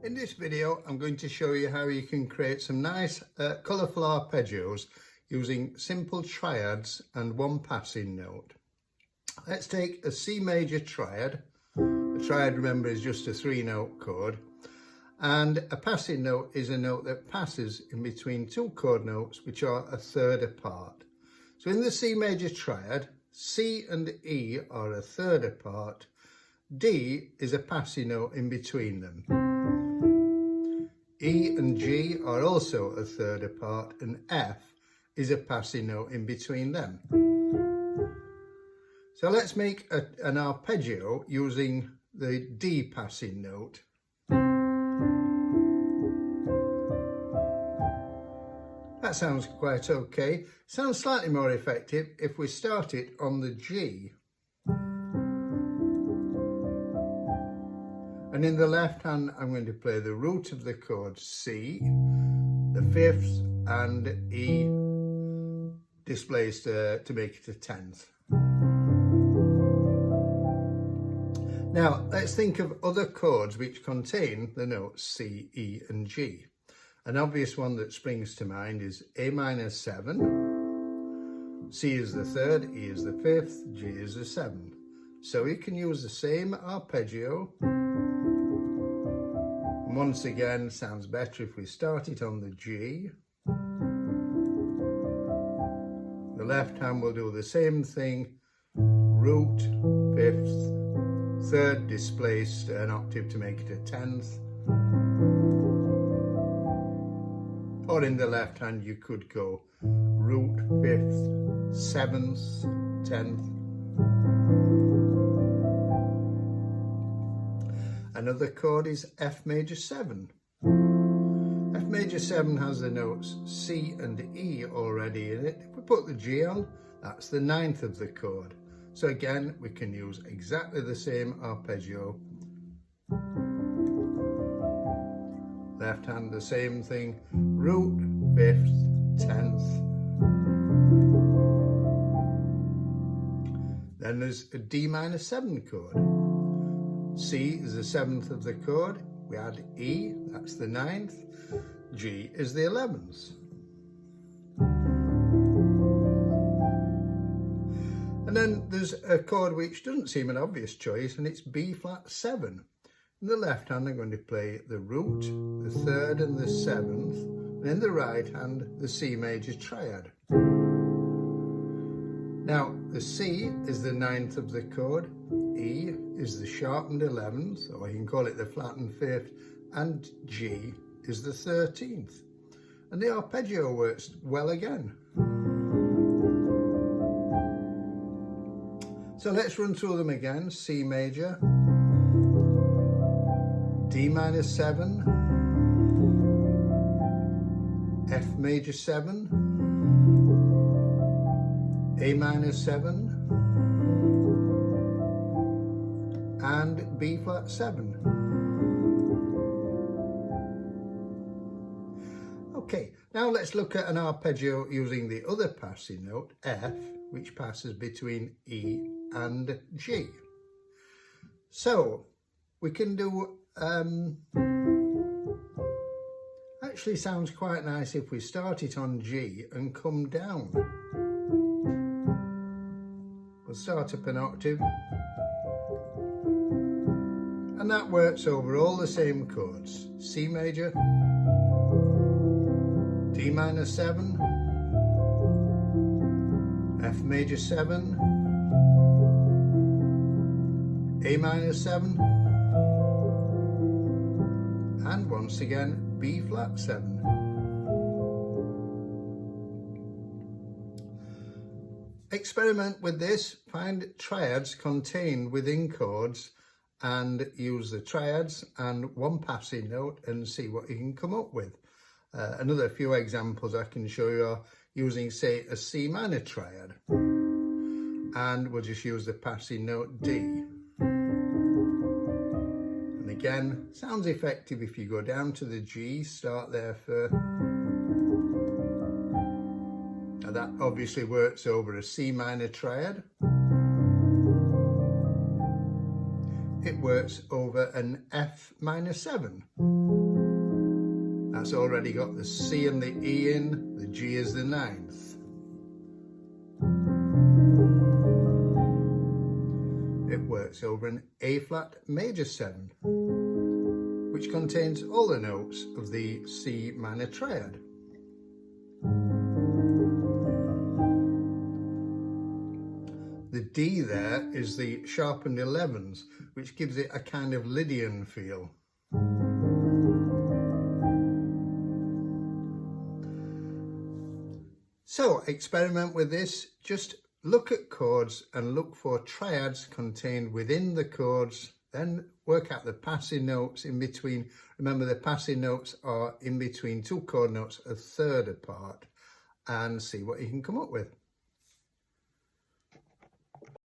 In this video, I'm going to show you how you can create some nice colourful arpeggios using simple triads and one passing note. Let's take a C major triad. A triad, remember, is just a 3-note chord, and a passing note is a note that passes in between two chord notes which are a third apart. So in the C major triad, C and E are a third apart. D is a passing note in between them. E and G are also a third apart, and F is a passing note in between them. So let's make an arpeggio using the D passing note. That sounds quite okay. Sounds slightly more effective if we start it on the G. And in the left hand, I'm going to play the root of the chord C, the fifth, and E displaced to make it a 10th. Now, let's think of other chords which contain the notes C, E, and G. An obvious one that springs to mind is A minor 7, C is the third, E is the fifth, G is the 7th. So we can use the same arpeggio. Once again, sounds better if we start it on the G. The left hand will do the same thing, root, fifth, third displaced an octave to make it a 10th. Or in the left hand you could go root, fifth, 7th, 10th. Another chord is F major 7. F major 7 has the notes C and E already in it. If we put the G on, that's the 9th of the chord. So again, we can use exactly the same arpeggio. Left hand, the same thing, root, 5th, 10th. Then there's a D minor 7 chord. C is the 7th of the chord, we add E, that's the 9th, G is the 11th. And then there's a chord which doesn't seem an obvious choice, and it's B flat 7. In the left hand I'm going to play the root, the third and the 7th, and in the right hand the C major triad. Now the C is the 9th of the chord, E is the sharpened 11th, or you can call it the flattened 5th, and G is the 13th. And the arpeggio works well again. So let's run through them again. C major, D minor 7, F major 7, A minor 7, and B flat 7. Okay, now let's look at an arpeggio using the other passing note, F, which passes between E and G. So we can do, actually sounds quite nice if we start it on G and come down. We'll start up an octave. And that works over all the same chords. C major, D minor 7, F major 7, A minor 7, and once again B flat 7. Experiment with this, find triads contained within chords and use the triads and one passing note and see what you can come up with. Another few examples I can show you are using, say, a C minor triad, and we'll just use the passing note D. And again, sounds effective if you go down to the G, start there first. Now that obviously works over a C minor triad. It works over an F minor 7. That's already got the C and the E in, the G is the 9th. It works over an A flat major 7, which contains all the notes of the C minor triad. The D there is the sharpened 11s, which gives it a kind of Lydian feel. So experiment with this, just look at chords and look for triads contained within the chords, then work out the passing notes in between. Remember, the passing notes are in between two chord notes a third apart, and see what you can come up with.